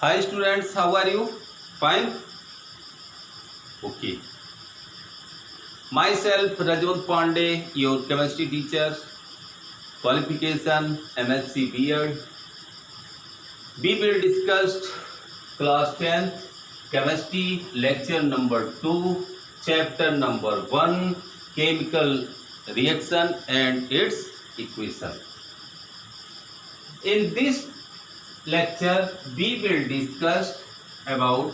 Hi students, how are you? Fine? Okay. Myself Rajwant Pandey, your chemistry teacher, qualification MSc B.Ed. We will discuss class 10th chemistry lecture number 2, chapter number 1, chemical reaction and its equation. In this lecture we will discuss about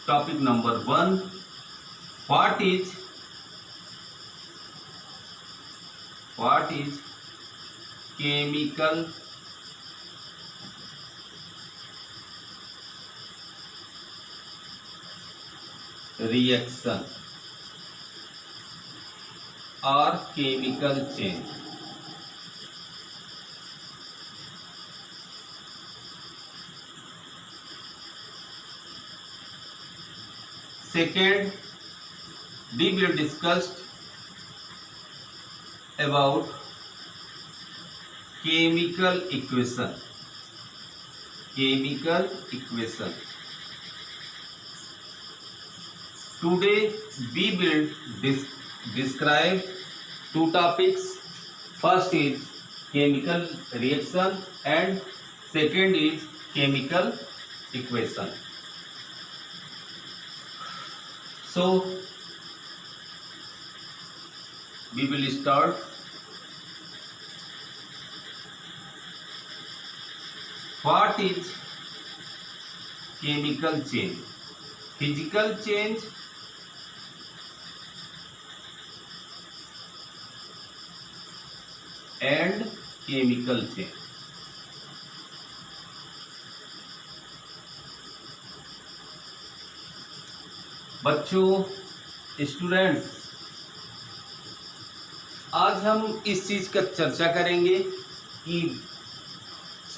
topic number 1, what is chemical reaction or chemical change. Second, we will discuss about chemical equation. Today we will describe two topics. First is chemical reaction and second is chemical equation. So we will start. What is chemical change? Physical change and chemical change. बच्चों, students, आज हम इस चीज का चर्चा करेंगे कि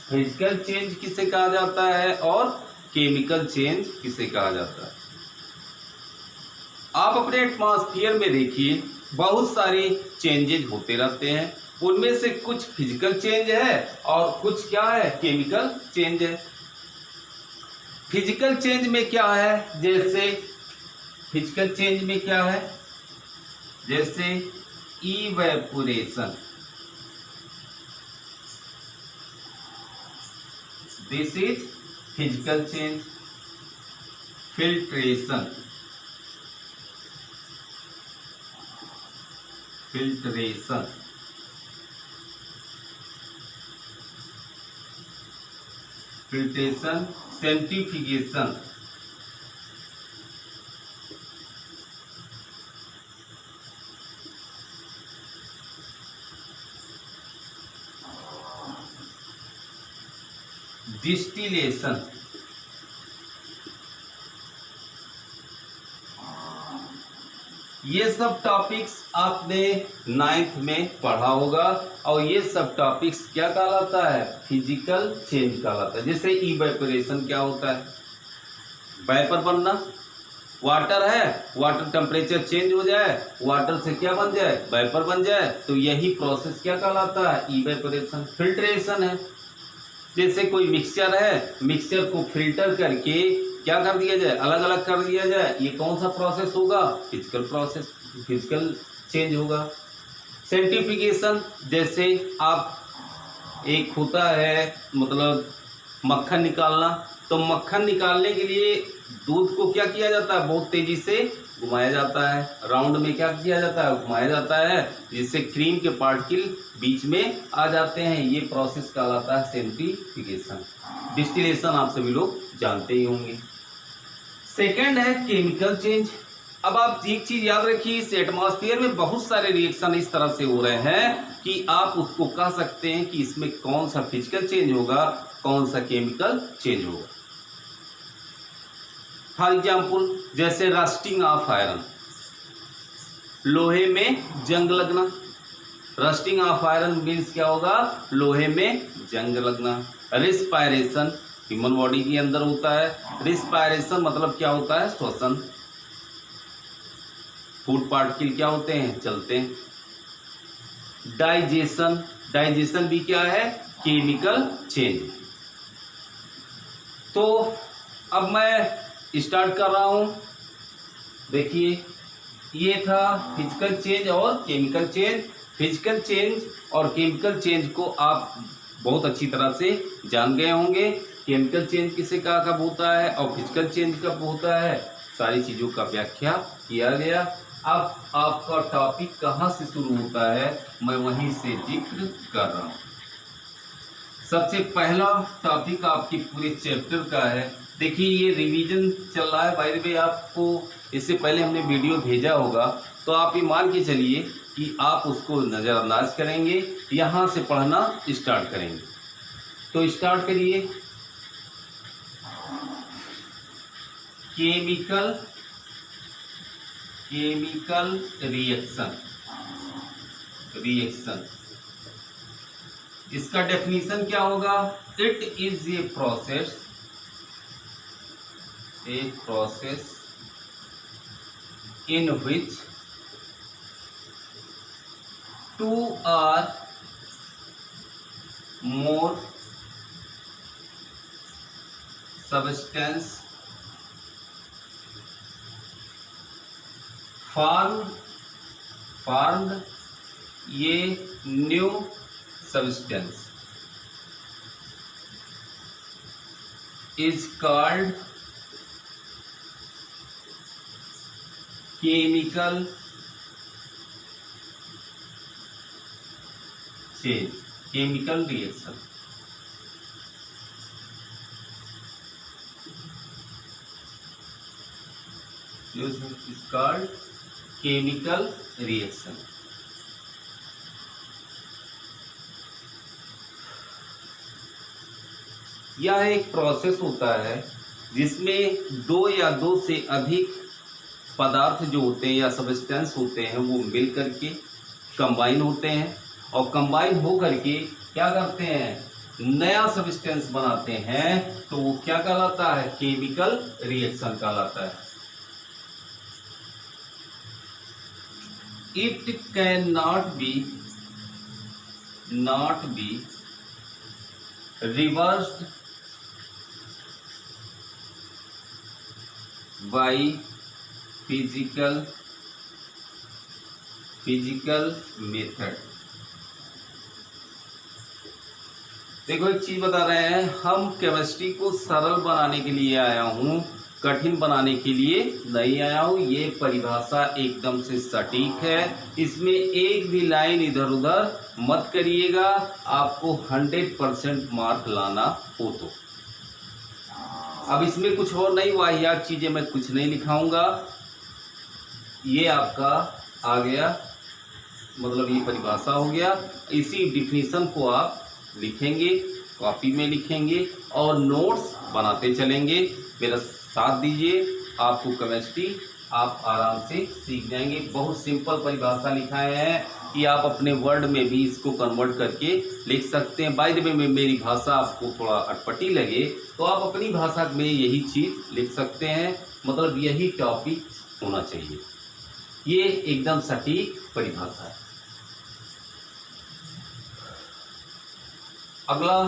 physical change किसे कहा जाता है और केमिकल चेंज किसे कहा जाता है। आप अपने एटमॉस्फेयर में देखिए, बहुत सारे चेंजेज होते रहते हैं। उनमें से कुछ फिजिकल चेंज है और कुछ क्या है, केमिकल चेंज है। फिजिकल चेंज में क्या है, जैसे फिजिकल चेंज में क्या है, जैसे evaporation, this is physical change. Filtration, centrifugation, distillation, ये सब टॉपिक्स आपने 9th में पढ़ा होगा और ये सब टॉपिक्स क्या कहलाता है, फिजिकल चेंज कहलाता है। जैसे इवेपोरेशन क्या होता है, वेपर बनना, वाटर है, वाटर टेम्परेचर चेंज हो जाए, वाटर से क्या बन जाए, वेपर बन जाए, तो यही प्रोसेस क्या कहलाता है, इवेपोरेशन। फिल्ट्रेशन है, जैसे कोई मिक्सचर है, मिक्सचर को फिल्टर करके क्या कर दिया जाए, अलग अलग कर दिया जाए, ये कौन सा प्रोसेस होगा, फिजिकल प्रोसेस, फिजिकल चेंज होगा। सेंट्रीफ्यूगेशन, जैसे आप एक होता है मतलब मक्खन निकालना, तो मक्खन निकालने के लिए दूध को क्या किया जाता है, बहुत तेजी से घुमाया जाता है, राउंड में क्या किया जाता है, घुमाया जाता है, जिससे क्रीम के पार्टिकल बीच में आ जाते हैं। ये प्रोसेस कहलाता है सेंट्रीफ्यूगेशन। डिस्टिलेशन आप सभी लोग जानते ही होंगे। सेकंड है केमिकल चेंज। अब आप एक चीज याद रखिए, इस एटमॉस्फेयर में बहुत सारे रिएक्शन इस तरह से हो रहे हैं कि आप उसको कह सकते हैं कि इसमें कौन सा फिजिकल चेंज होगा, कौन सा केमिकल चेंज होगा। फॉर एग्जाम्पल, जैसे रस्टिंग ऑफ आयरन, लोहे में जंग लगना। रस्टिंग ऑफ आयरन मीन्स क्या होगा, लोहे में जंग लगना। रिस्पायरेशन, ह्यूमन बॉडी के अंदर होता है। रिस्पायरेशन मतलब क्या होता है, श्वसन। फूड पार्टिकल क्या होते हैं, चलते हैं। डाइजेशन, डाइजेशन भी क्या है, केमिकल चेंज। तो अब मैं स्टार्ट कर रहा हूँ। देखिए, ये था फिजिकल चेंज और केमिकल चेंज। फिजिकल चेंज और केमिकल चेंज को आप बहुत अच्छी तरह से जान गए होंगे। केमिकल चेंज किसे कब होता है और फिजिकल चेंज कब होता है, सारी चीज़ों का व्याख्या किया गया। अब आपका टॉपिक कहाँ से शुरू होता है, मैं वहीं से जिक्र कर रहा हूँ। सबसे पहला टॉपिक आपके पूरे चैप्टर का है। देखिए, ये रिवीजन चल रहा है। बाय द वे, आपको इससे पहले हमने वीडियो भेजा होगा, तो आप ये मान के चलिए कि आप उसको नज़रअंदाज करेंगे, यहाँ से पढ़ना स्टार्ट करेंगे। तो स्टार्ट करिए। Chemical reaction. इसका डेफिनेशन क्या होगा? It is a process in which two or more substance formed a new substance is called chemical change, chemical reaction. Is called chemical reaction. यह एक प्रोसेस होता है जिसमें दो या दो से अधिक पदार्थ जो होते हैं या सब्सटेंस होते हैं वो मिल करके कंबाइन होते हैं, और कंबाइन हो करके क्या करते हैं, नया सब्सटेंस बनाते हैं। तो वो क्या कहलाता है? केमिकल रिएक्शन कहलाता है। It can not be reversed by physical method. देखो, एक चीज बता रहे हैं, हम केमिस्ट्री को सरल बनाने के लिए आया हूँ, कठिन बनाने के लिए नहीं आया हूँ। ये परिभाषा एकदम से सटीक है, इसमें एक भी लाइन इधर उधर मत करिएगा। आपको 100% मार्क लाना हो तो। अब इसमें कुछ और नहीं, वाहियात चीजें मैं कुछ नहीं लिखाऊंगा। ये आपका आ गया, मतलब ये परिभाषा हो गया। इसी डिफिनीशन को आप लिखेंगे, कॉपी में लिखेंगे और नोट्स बनाते चलेंगे। मेरा साथ दीजिए, आपको केमिस्ट्री आप आराम से सीख जाएंगे। बहुत सिंपल परिभाषा लिखाए हैं कि आप अपने वर्ड में भी इसको कन्वर्ट करके लिख सकते हैं। बाय द वे, मेरी भाषा आपको थोड़ा अटपटी लगे तो आप अपनी भाषा में यही चीज़ लिख सकते हैं, मतलब यही टॉपिक होना चाहिए। ये एकदम सटीक परिभाषा है। अगला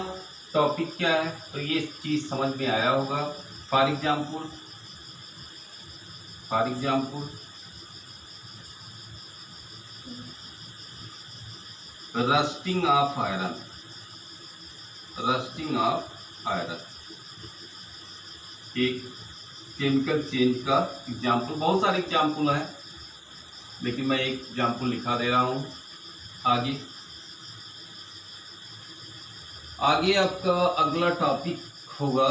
टॉपिक क्या है, तो ये चीज समझ में आया होगा। For example rusting of iron. एक केमिकल चेंज का एग्जाम्पल, बहुत सारे एग्जाम्पल हैं, लेकिन मैं एक एग्जाम्पल लिखा दे रहा हूँ। आगे आपका अगला टॉपिक होगा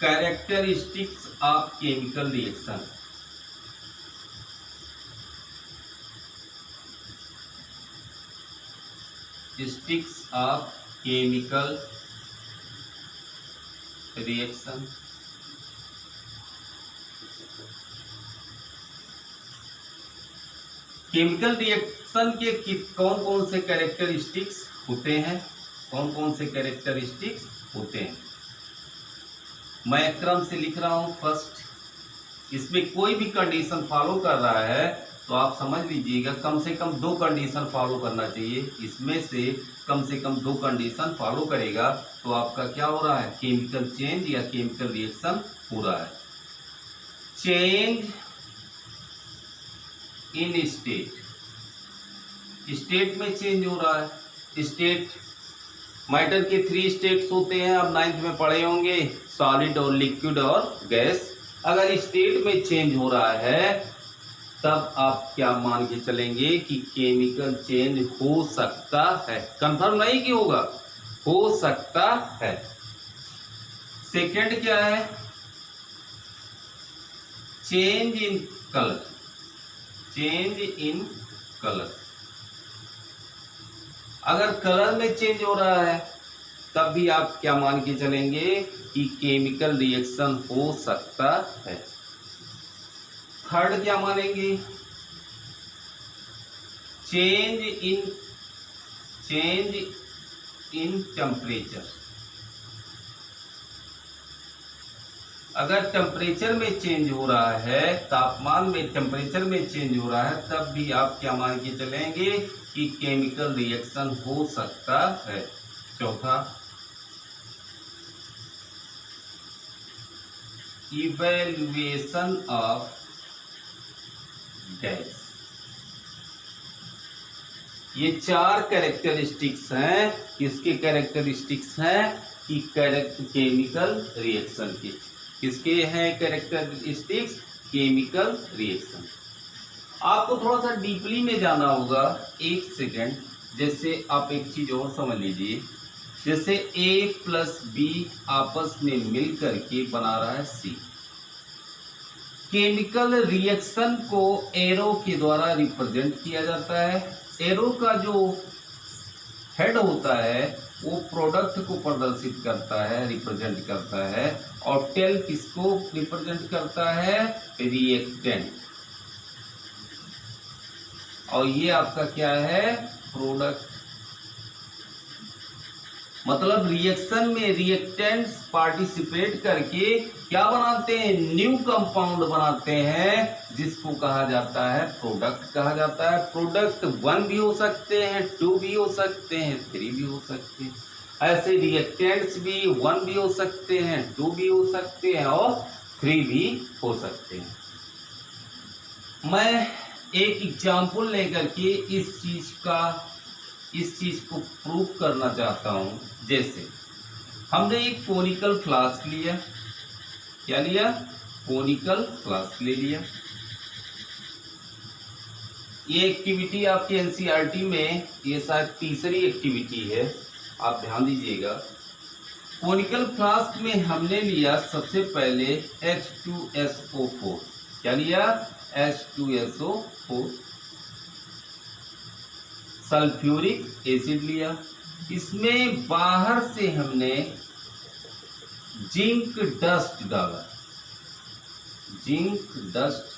characteristics of chemical reaction. Sticks of chemical reaction. Chemical reaction के कौन कौन से कैरेक्टरिस्टिक्स होते हैं, मैं क्रम से लिख रहा हूं। फर्स्ट, इसमें कोई भी कंडीशन फॉलो कर रहा है तो आप समझ लीजिएगा कम से कम 2 कंडीशन फॉलो करना चाहिए। इसमें से कम 2 कंडीशन फॉलो करेगा तो आपका क्या हो रहा है, केमिकल चेंज या केमिकल रिएक्शन हो रहा है। चेंज इन स्टेट, स्टेट में चेंज हो रहा है। स्टेट, मैटर के 3 स्टेट्स होते हैं, आप 9th में पढ़े होंगे, सॉलिड और लिक्विड और गैस। अगर स्टेट में चेंज हो रहा है तब आप क्या मान के चलेंगे कि केमिकल चेंज हो सकता है, कंफर्म नहीं कि होगा, हो सकता है। सेकंड क्या है, change in colour, change in colour. अगर कलर में चेंज हो रहा है तब भी आप क्या मान के चलेंगे कि केमिकल रिएक्शन हो सकता है। थर्ड क्या मानेंगे, चेंज इन टेम्परेचर। अगर टेम्परेचर में चेंज हो रहा है, तापमान में टेम्परेचर में चेंज हो रहा है, तब भी आप क्या मान के चलेंगे कि केमिकल रिएक्शन हो सकता है। चौथा, इवैल्यूएशन ऑफ गैस। ये 4 कैरेक्टरिस्टिक्स हैं, किसके कैरेक्टरिस्टिक्स हैं कि केमिकल रिएक्शन के, किसके हैं कैरेक्टरिस्टिक्स, केमिकल रिएक्शन। आपको थोड़ा सा डीपली में जाना होगा। एक सेकेंड, जैसे आप एक चीज और समझ लीजिए, जैसे A प्लस B आपस में मिल करके बना रहा है C। केमिकल रिएक्शन को एरो के द्वारा रिप्रेजेंट किया जाता है। एरो का जो हेड होता है वो प्रोडक्ट को प्रदर्शित करता है, रिप्रेजेंट करता है, और टेल किसको रिप्रेजेंट करता है, रिएक्टेंट। और ये आपका क्या है, प्रोडक्ट। मतलब रिएक्शन में रिएक्टेंट्स पार्टिसिपेट करके क्या बनाते हैं, न्यू कंपाउंड बनाते हैं, जिसको कहा जाता है प्रोडक्ट कहा जाता है। प्रोडक्ट 1 भी हो सकते हैं, 2 भी हो सकते हैं, 3 भी हो सकते हैं। ऐसे रिएक्टेंट्स भी 1 भी हो सकते हैं, 2 भी हो सकते हैं और 3 भी हो सकते हैं। मैं एक एग्जाम्पल लेकर के इस चीज को प्रूव करना चाहता हूं। जैसे हमने एक कोनिकल फ्लास्क लिया, क्या लिया, कोनिकल फ्लास्क ले लिया। ये एक्टिविटी आपके एनसीईआरटी में, ये शायद तीसरी एक्टिविटी है, आप ध्यान दीजिएगा। कोनिकल फ्लास्क में हमने लिया सबसे पहले H2SO4, क्या लिया, H2SO4, सल्फ्यूरिक एसिड लिया। इसमें बाहर से हमने जिंक डस्ट डाला, जिंक डस्ट,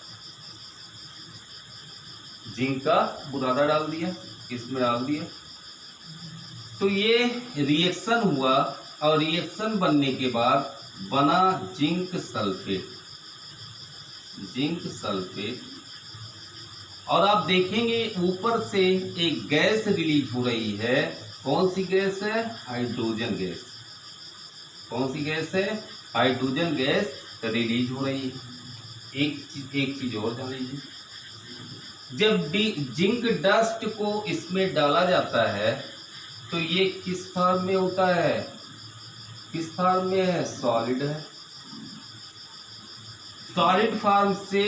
जिंक का बुरादा डाल दिया, इसमें डाल दिया। तो ये रिएक्शन हुआ और रिएक्शन बनने के बाद बना जिंक सल्फेट, जिंक सल्फेट। और आप देखेंगे ऊपर से एक गैस रिलीज हो रही है। कौन सी गैस है, हाइड्रोजन गैस। कौन सी गैस है, हाइड्रोजन गैस रिलीज हो रही है। एक चीज और जान लीजिए, जब जिंक डस्ट को इसमें डाला जाता है तो ये किस फॉर्म में होता है, किस फॉर्म में है, सॉलिड है। सॉलिड फॉर्म से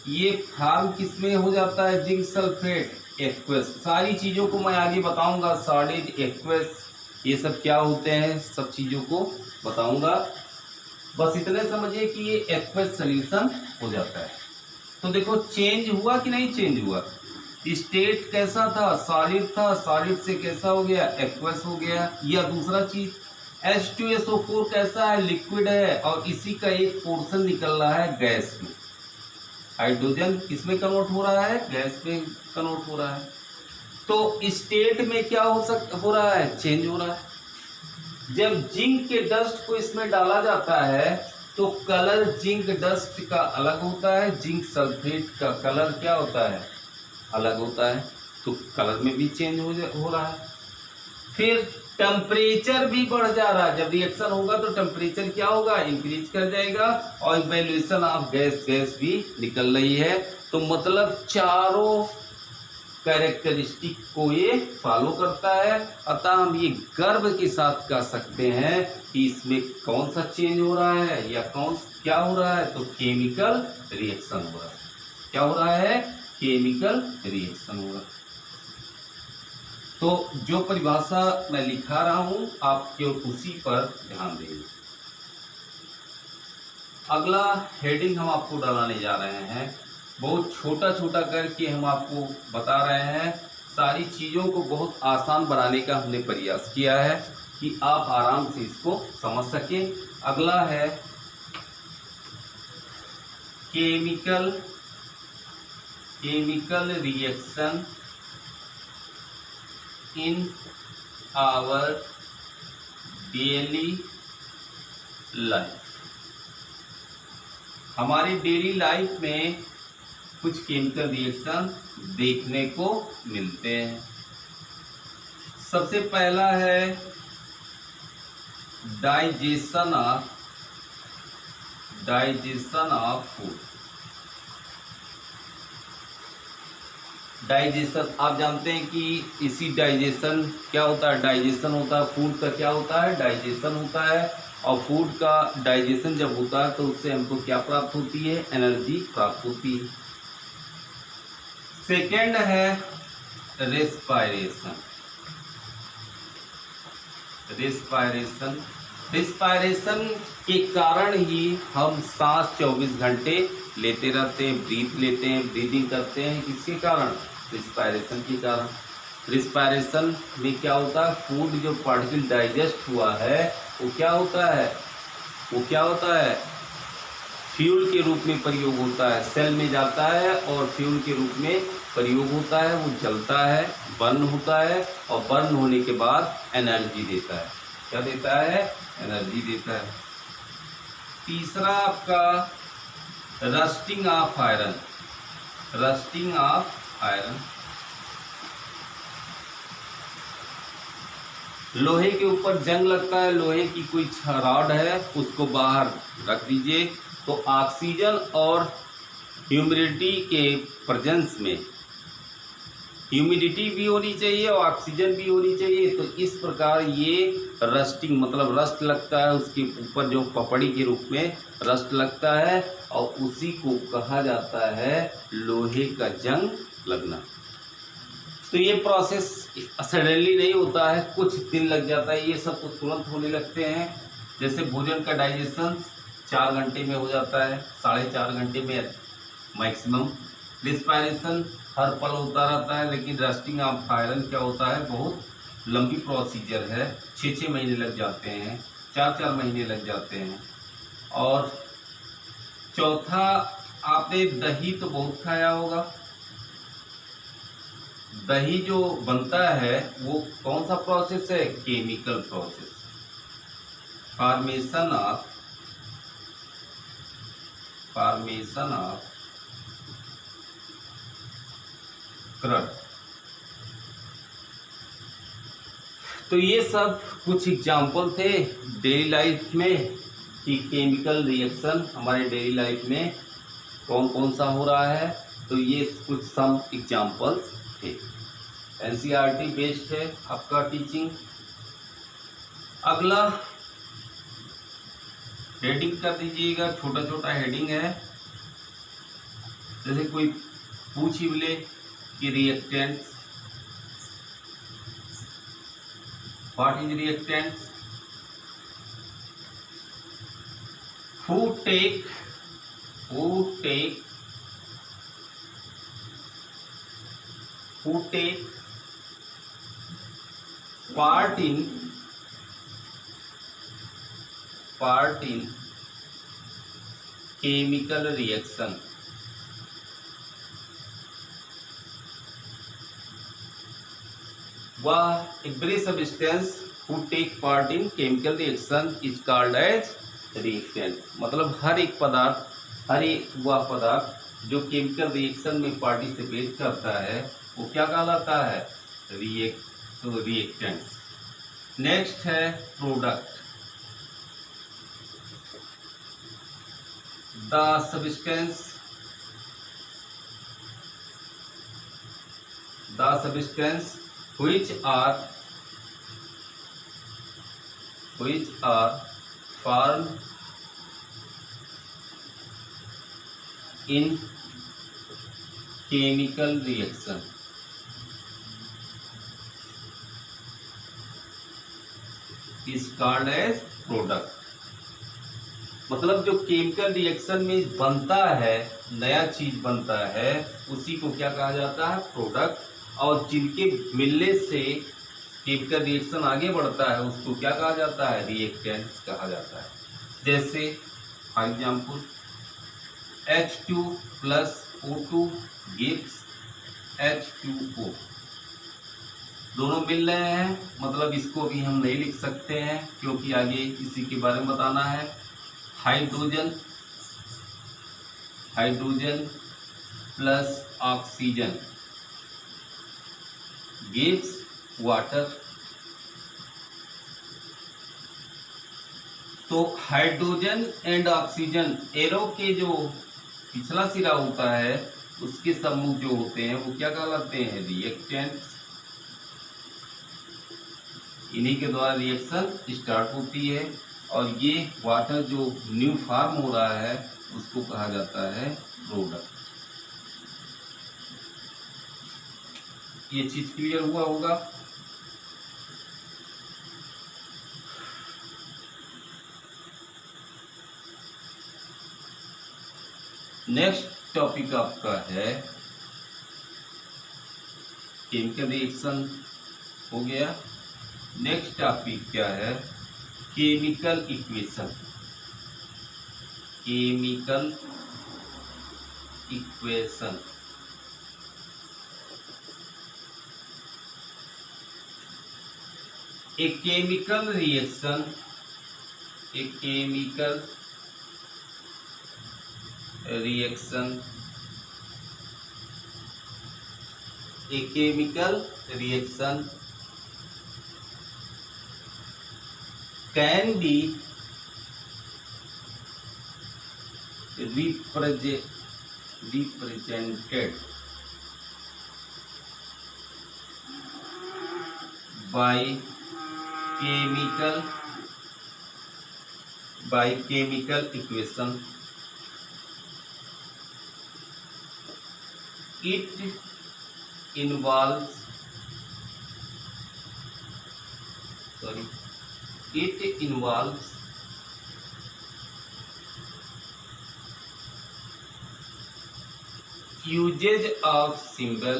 ये फॉर्म किस में हो जाता है, जिंक सल्फेट, एक्वस। सारी चीजों को मैं आगे बताऊंगा, सॉलिड, एक्वस, ये सब क्या होते हैं, सब चीजों को बताऊंगा। बस इतने समझिए कि ये एक्वस सॉल्यूशन हो जाता है। तो देखो चेंज हुआ कि नहीं चेंज हुआ, स्टेट कैसा था, सॉलिड था, सॉलिड से कैसा हो गया, एक्वस हो गया। या दूसरा चीज H2SO4 कैसा है, लिक्विड है, और इसी का एक पोर्शन निकल रहा है गैस में। हाइड्रोजन किसमें कन्वर्ट हो रहा है, गैस में कन्वर्ट हो रहा है। तो स्टेट में क्या हो रहा है, चेंज हो रहा है। जब जिंक के डस्ट को इसमें डाला जाता है तो कलर जिंक डस्ट का अलग होता है, जिंक सल्फेट का कलर क्या होता है, अलग होता है, तो कलर में भी चेंज हो रहा है। फिर टेम्परेचर भी बढ़ जा रहा है। जब रिएक्शन होगा तो टेम्परेचर क्या होगा, इंक्रीज कर जाएगा, और इवैल्यूएशन ऑफ गैस भी निकल रही है। तो मतलब चारों कैरेक्टरिस्टिक को ये फॉलो करता है। अतः हम ये गर्व के साथ कह सकते हैं कि इसमें कौन सा चेंज हो रहा है या क्या हो रहा है, तो केमिकल रिएक्शन हो रहा है। क्या हो रहा है, केमिकल रिएक्शन हो रहा है। तो जो परिभाषा मैं लिखा रहा हूं आप केवल उसी पर ध्यान देंगे। अगला हेडिंग हम आपको डालने जा रहे हैं, बहुत छोटा छोटा करके हम आपको बता रहे हैं। सारी चीज़ों को बहुत आसान बनाने का हमने प्रयास किया है कि आप आराम से इसको समझ सकें। अगला है chemical reaction in our daily life. हमारी डेली लाइफ में कुछ केमिकल रिएक्शन देखने को मिलते हैं। सबसे पहला है डाइजेशन ऑफ फूड। डाइजेशन आप जानते हैं कि इसी डाइजेशन क्या होता है, डाइजेशन होता है फूड का, क्या होता है, डाइजेशन होता है। और फूड का डाइजेशन जब होता है तो उससे हमको क्या प्राप्त होती है, एनर्जी प्राप्त होती है। सेकेंड है रेस्पायरेशन। रेस्पायरेशन के कारण ही हम सांस 24 घंटे लेते रहते हैं, ब्रीदिंग करते हैं। किसके कारण, रिस्पायरेशन के कारण। रिस्पायरेशन में क्या होता है, फूड जो पार्टिकल डाइजेस्ट हुआ है वो क्या होता है, फ्यूल के रूप में प्रयोग होता है। सेल में जाता है और फ्यूल के रूप में प्रयोग होता है, वो जलता है, बर्न होता है, और बर्न होने के बाद एनर्जी देता है। क्या देता है, एनर्जी देता है। तीसरा आपका रस्टिंग ऑफ आयरन। लोहे के ऊपर जंग लगता है, लोहे की कोई रॉड है, उसको बाहर रख दीजिए, तो ऑक्सीजन और ह्यूमिडिटी के प्रेजेंस में, ह्यूमिडिटी भी होनी चाहिए और ऑक्सीजन भी होनी चाहिए। तो इस प्रकार ये रस्टिंग मतलब रस्ट लगता है, उसके ऊपर जो पपड़ी के रूप में रस्ट लगता है, और उसी को कहा जाता है लोहे का जंग लगना। तो ये प्रोसेस सडनली नहीं होता है, कुछ दिन लग जाता है। ये सब तो तुरंत होने लगते हैं। जैसे भोजन का डाइजेशन 4 घंटे में हो जाता है, 4.5 घंटे में मैक्सिमम। रिस्पायरेशन हर पल होता रहता है, लेकिन रस्टिंग ऑफ आयरन क्या होता है, बहुत लंबी प्रोसीजर है। 6 महीने लग जाते हैं, 4 महीने लग जाते हैं। और चौथा, आपने दही तो बहुत खाया होगा। दही जो बनता है वो कौन सा प्रोसेस है, chemical process. Formation of curd. तो ये सब कुछ एग्जाम्पल थे डेली लाइफ में कि केमिकल रिएक्शन हमारे डेली लाइफ में कौन कौन सा हो रहा है। तो ये कुछ सम एग्जाम्पल्स थे। एनसीईआरटी बेस्ड है आपका टीचिंग। अगला हेडिंग कर दीजिएगा, छोटा छोटा हेडिंग है। जैसे कोई पूछ ही बोले कि reactant, what is reactant, who take part in chemical reaction। वह every substance who take part in chemical reaction is called as reactant। मतलब हर एक पदार्थ, हर एक वह पदार्थ जो केमिकल रिएक्शन में पार्टिसिपेट करता है वो क्या कहलाता है? रिएक्टेंट्स। नेक्स्ट है product. The substance which are formed in chemical reaction is called as product। मतलब जो केमिकल रिएक्शन में बनता है, नया चीज बनता है, उसी को क्या कहा जाता है? प्रोडक्ट। और जिनके मिलने से केमिकल रिएक्शन आगे बढ़ता है उसको क्या कहा जाता है? रिएक्टेंट्स कहा जाता है। जैसे for example H2 plus O2 gives H2O। दोनों मिल रहे हैं, मतलब इसको भी हम नहीं लिख सकते हैं क्योंकि आगे इसी के बारे में बताना है। Hydrogen plus oxygen gives water. तो हाइड्रोजन एंड ऑक्सीजन एरो के जो पिछला सिरा होता है उसके समूह जो होते हैं वो क्या कहलाते हैं? रिएक्टेंट्स। इन्हीं के द्वारा रिएक्शन स्टार्ट होती है और ये वाटर जो न्यू फॉर्म हो रहा है उसको कहा जाता है प्रोडक्ट। ये चीज क्लियर हुआ होगा? नेक्स्ट टॉपिक आपका है केमिकल रिएक्शन हो गया। नेक्स्ट टॉपिक क्या है? Chemical equation. A chemical reaction can be represented by chemical equation। It involves usage of symbol।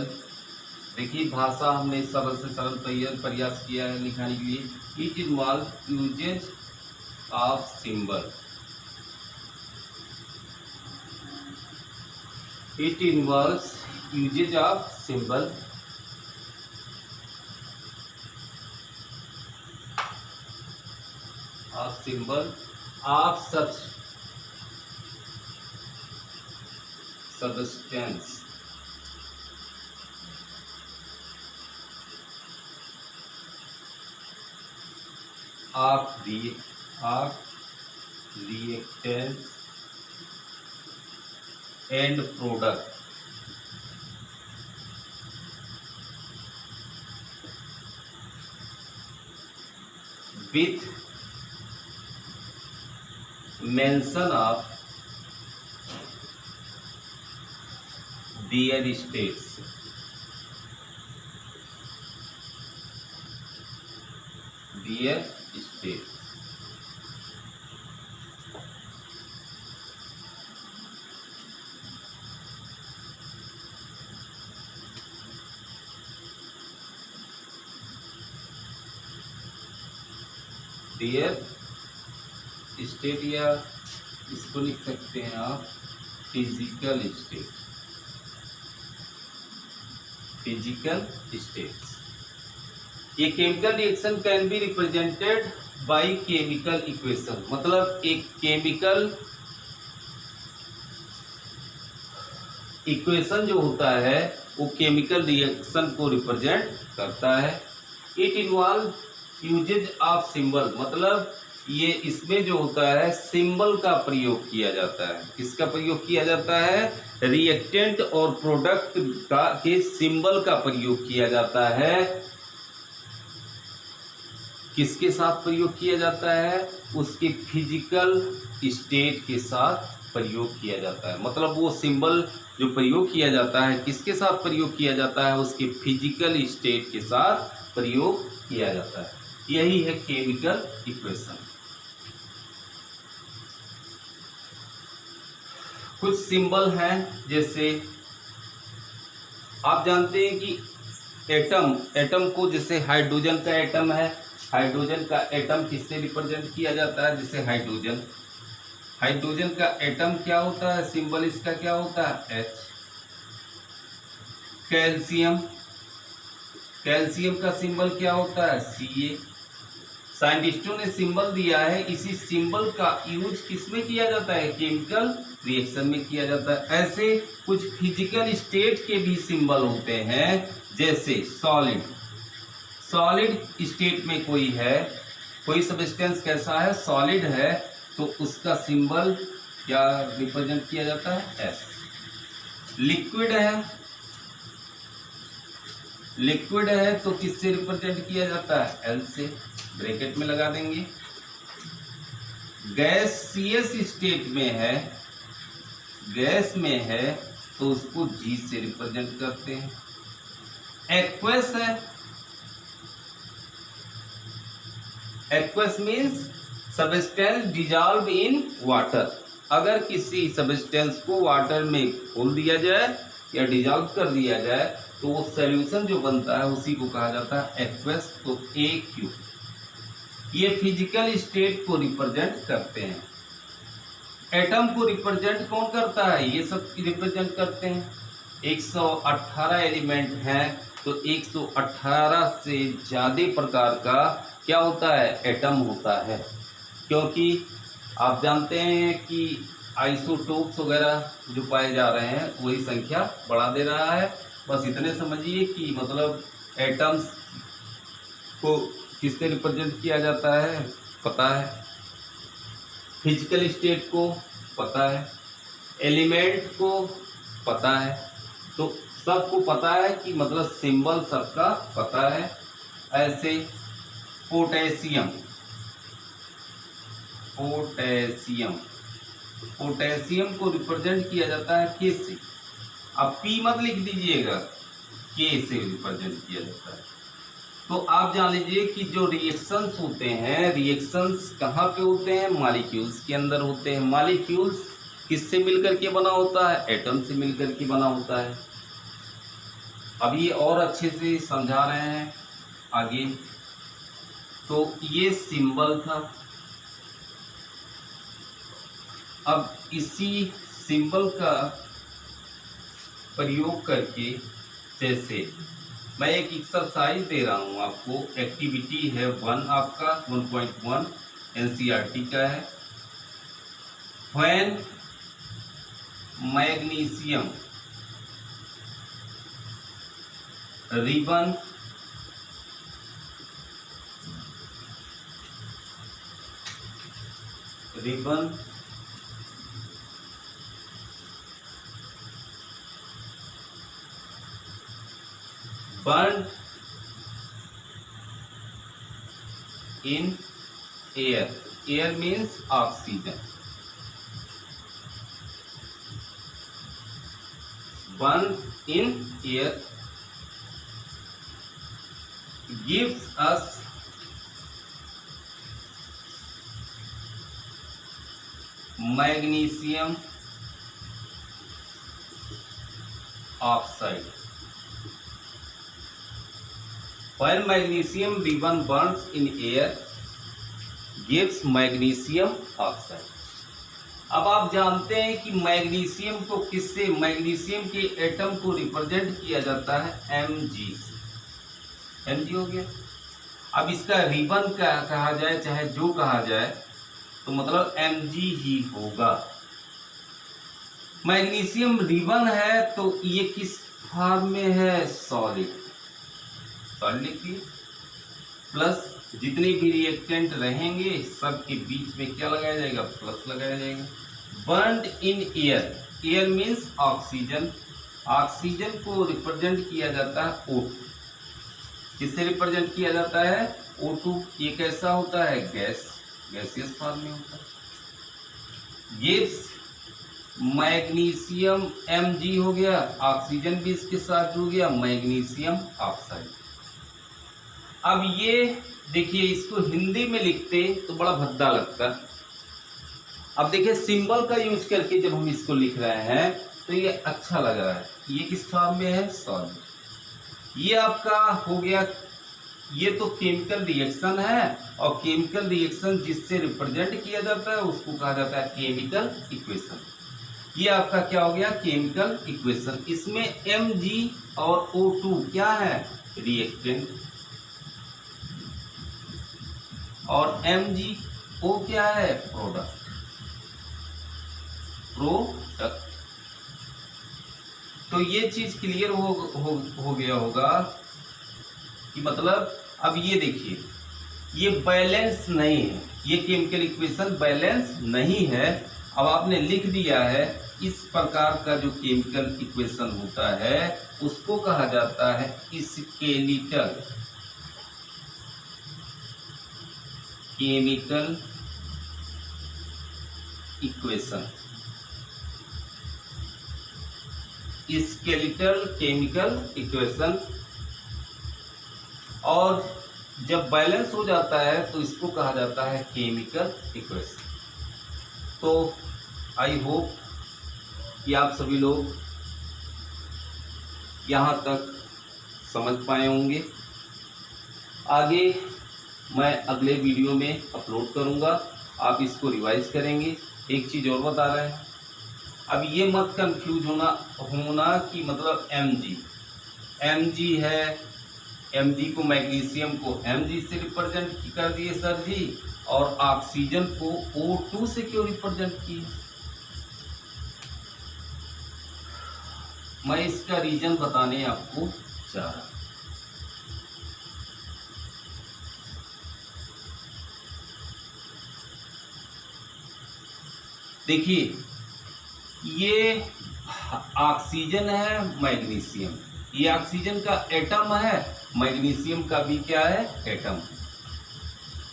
देखिए भाषा हमने सरल से सरल प्रयास किया है लिखाने के लिए। It involve uses of symbol. of substance of reactants and product with mention of their states। There state या इसको लिख सकते हैं आप फिजिकल स्टेट। ये chemical reaction can be represented by chemical equation. मतलब एक केमिकल इक्वेशन जो होता है वो केमिकल रिएक्शन को रिप्रेजेंट करता है। It involve uses of symbol, मतलब ये इसमें जो होता है सिंबल का प्रयोग किया जाता है। किसका प्रयोग किया जाता है? रिएक्टेंट और प्रोडक्ट का के सिंबल का प्रयोग किया जाता है। किसके साथ प्रयोग किया जाता है? उसके फिजिकल स्टेट के साथ प्रयोग किया जाता है। मतलब वो सिंबल जो प्रयोग किया जाता है किसके साथ प्रयोग किया जाता है? उसके फिजिकल स्टेट के साथ प्रयोग किया जाता है। यही है केमिकल इक्वेशन। कुछ सिंबल हैं, जैसे आप जानते हैं कि एटम को, जैसे हाइड्रोजन का एटम है, हाइड्रोजन का एटम किससे रिप्रेजेंट किया जाता है? जैसे हाइड्रोजन का एटम क्या होता है? सिंबल इसका क्या होता है? H। कैल्शियम का सिंबल क्या होता है? Ca। साइंटिस्टों ने सिंबल दिया है, इसी सिंबल का यूज किसमें किया जाता है? केमिकल रिएक्शन में किया जाता है। ऐसे कुछ फिजिकल स्टेट के भी सिंबल होते हैं, जैसे सॉलिड स्टेट में कोई सब्सटेंस कैसा है? सॉलिड है, तो उसका सिंबल क्या रिप्रेजेंट किया जाता है? S। लिक्विड है तो किससे रिप्रेजेंट किया जाता है? L से, ब्रैकेट में लगा देंगे। गैसियस स्टेट में है तो उसको G से रिप्रेजेंट करते हैं। एक्वस है, aqueous means substance dissolve in water. अगर किसी सब्सटेंस को वाटर में घोल दिया जाए या डिजॉल्व कर दिया जाए तो वो सॉल्यूशन जो बनता है उसी को कहा जाता है एक्वस। तो AQ ये फिजिकल स्टेट को रिप्रेजेंट करते हैं। एटम को रिप्रेजेंट कौन करता है? ये सब रिप्रेजेंट करते हैं। 118 एलिमेंट हैं, तो 118 से ज़्यादा प्रकार का क्या होता है? एटम होता है। क्योंकि आप जानते हैं कि आइसोटोप्स वगैरह जो पाए जा रहे हैं वही संख्या बढ़ा दे रहा है। बस इतने समझिए कि मतलब एटम्स को किससे रिप्रेजेंट किया जाता है पता है, फिजिकल स्टेट को पता है, एलिमेंट को पता है, तो सबको पता है कि मतलब सिंबल सबका पता है। ऐसे पोटेशियम को रिप्रेजेंट किया जाता है के से। अब पी मत लिख दीजिएगा, के से रिप्रेजेंट किया जाता है। तो आप जान लीजिए कि जो रिएक्शंस होते हैं, रिएक्शंस कहाँ पे होते हैं? मॉलिक्यूल्स के अंदर होते हैं। मॉलिक्यूल्स किससे मिलकर के बना होता है? एटम से मिलकर के बना होता है। अब ये और अच्छे से समझा रहे हैं आगे। तो ये सिंबल था। अब इसी सिंबल का प्रयोग करके, जैसे मैं एक एक्सरसाइज दे रहा हूँ आपको, एक्टिविटी है 1 आपका 1.1 NCERT का है। When magnesium ribbon burned in air. Air means oxygen. Burned in air gives us magnesium oxide. While magnesium ribbon burns in air gives magnesium oxide. अब आप जानते हैं कि मैग्नीशियम को किससे, मैग्नीशियम के एटम को रिप्रेजेंट किया जाता है Mg से। Mg हो गया। अब इसका रिबन का कहा जाए चाहे जो कहा जाए तो मतलब Mg ही होगा। मैग्नीशियम रिबन है तो ये किस फॉर्म में है? सॉलिड। सॉलिड लिखिए। प्लस जितने भी रिएक्टेंट रहेंगे सबके बीच में क्या लगाया जाएगा? प्लस लगाया जाएगा। Burned in air. Air means oxygen. Oxygen को रिप्रेजेंट किया जाता है O2। किससे रिप्रेजेंट किया जाता है? O2। ये कैसा होता है? गैस, गैसियस फॉर्म में होता है। गिव्स मैग्नीशियम Mg हो गया, ऑक्सीजन भी इसके साथ जुड़ गया, मैग्नीशियम ऑक्साइड। अब ये देखिए, इसको हिंदी में लिखते तो बड़ा भद्दा लगता। अब देखिए सिंबल का यूज करके जब हम इसको लिख रहे हैं तो ये अच्छा लग रहा है। ये किस फॉर्म में है? सॉलिड। ये आपका हो गया, ये तो केमिकल रिएक्शन है, और केमिकल रिएक्शन जिससे रिप्रेजेंट किया जाता है उसको कहा जाता है केमिकल इक्वेशन। ये आपका क्या हो गया? Chemical equation. इसमें Mg और O2 क्या है? रिएक्टेंट। और MgO क्या है? प्रोडक्ट। प्रोडक्ट। तो ये चीज क्लियर हो गया होगा कि मतलब अब ये देखिए, ये बैलेंस नहीं है, ये केमिकल इक्वेशन बैलेंस नहीं है। अब आपने लिख दिया है, इस प्रकार का जो केमिकल इक्वेशन होता है उसको कहा जाता है skeletal chemical equation. Skeletal chemical equation. और जब बैलेंस हो जाता है तो इसको कहा जाता है केमिकल इक्वेशन। तो आई होप कि आप सभी लोग यहाँ तक समझ पाए होंगे। आगे मैं अगले वीडियो में अपलोड करूँगा, आप इसको रिवाइज करेंगे। एक चीज़ और बता रहे हैं, अब ये मत कंफ्यूज होना कि मतलब Mg है, Mg को मैग्नीशियम को Mg से रिप्रेजेंट कर दिए सर जी, और ऑक्सीजन को O2 से क्यों रिप्रेजेंट किए? मैं इसका रीजन बताने आपको चाह रहा हूं। देखिए, ये ऑक्सीजन है, मैग्नीशियम, ये ऑक्सीजन का एटम है, मैग्नीशियम का भी क्या है? एटम।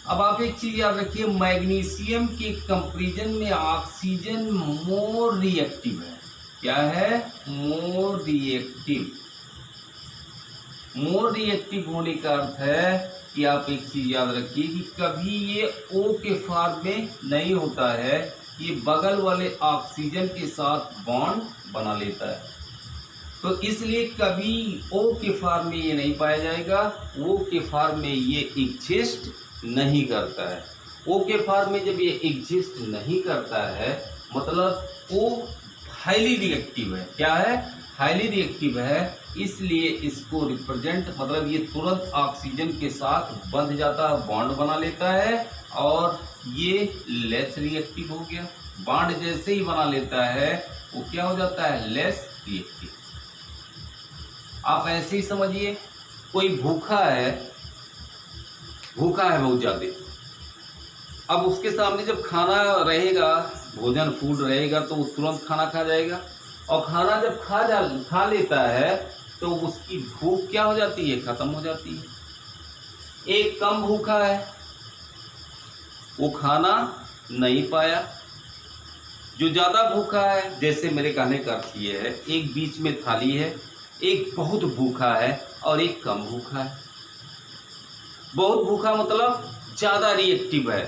अब आप एक चीज याद रखिए, मैग्नीशियम के कंपैरिजन में ऑक्सीजन मोर रिएक्टिव है। क्या है? More reactive. मोर रिएक्टिव होने का अर्थ है कि आप एक चीज याद रखिए कि कभी ये O के फॉर्म में नहीं होता है, ये बगल वाले ऑक्सीजन के साथ बॉन्ड बना लेता है। तो इसलिए कभी O के फॉर्म में ये नहीं पाया जाएगा, O के फॉर्म में ये एग्जिस्ट नहीं करता है। O के फॉर्म में जब ये एग्जिस्ट नहीं करता है मतलब O हाईली रिएक्टिव है। क्या है? हाईली रिएक्टिव है, इसलिए इसको रिप्रेजेंट मतलब ये तुरंत ऑक्सीजन के साथ बंध जाता है, बॉन्ड बना लेता है, और ये लेस रिएक्टिव हो गया। बॉन्ड जैसे ही बना लेता है वो क्या हो जाता है? Less reactive. आप ऐसे ही समझिए, कोई भूखा है बहुत ज्यादा, अब उसके सामने जब खाना रहेगा, भोजन फूड रहेगा, तो वो तुरंत खाना खा जाएगा, और खाना जब खा लेता है तो उसकी भूख क्या हो जाती है? खत्म हो जाती है। एक कम भूखा है, वो खाना नहीं पाया। जो ज्यादा भूखा है, जैसे मेरे कहने का अर्थ ये है, एक बीच में थाली है, एक बहुत भूखा है और एक कम भूखा है। बहुत भूखा मतलब ज्यादा रिएक्टिव है,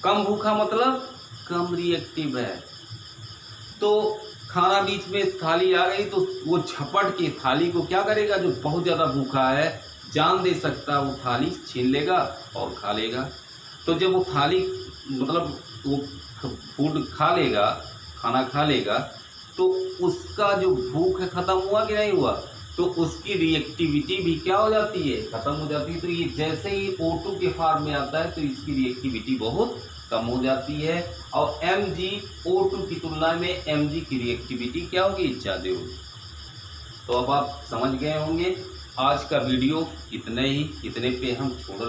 कम भूखा मतलब कम रिएक्टिव है। तो खाना बीच में थाली आ गई तो वो झपट के थाली को क्या करेगा? जो बहुत ज़्यादा भूखा है, जान दे सकता, वो थाली छीन लेगा और खा लेगा। तो जब वो थाली मतलब वो फूड खा लेगा, खाना खा लेगा, तो उसका जो भूख है खत्म हुआ कि नहीं हुआ? तो उसकी रिएक्टिविटी भी क्या हो जाती है? खत्म हो जाती है। तो ये जैसे ही O2 के फॉर्म में आता है तो इसकी रिएक्टिविटी बहुत कम हो जाती है और MgO2 की तुलना में Mg की रिएक्टिविटी क्या होगी, ज़्यादा होगी। तो अब आप समझ गए होंगे। आज का वीडियो इतने पे हम छोड़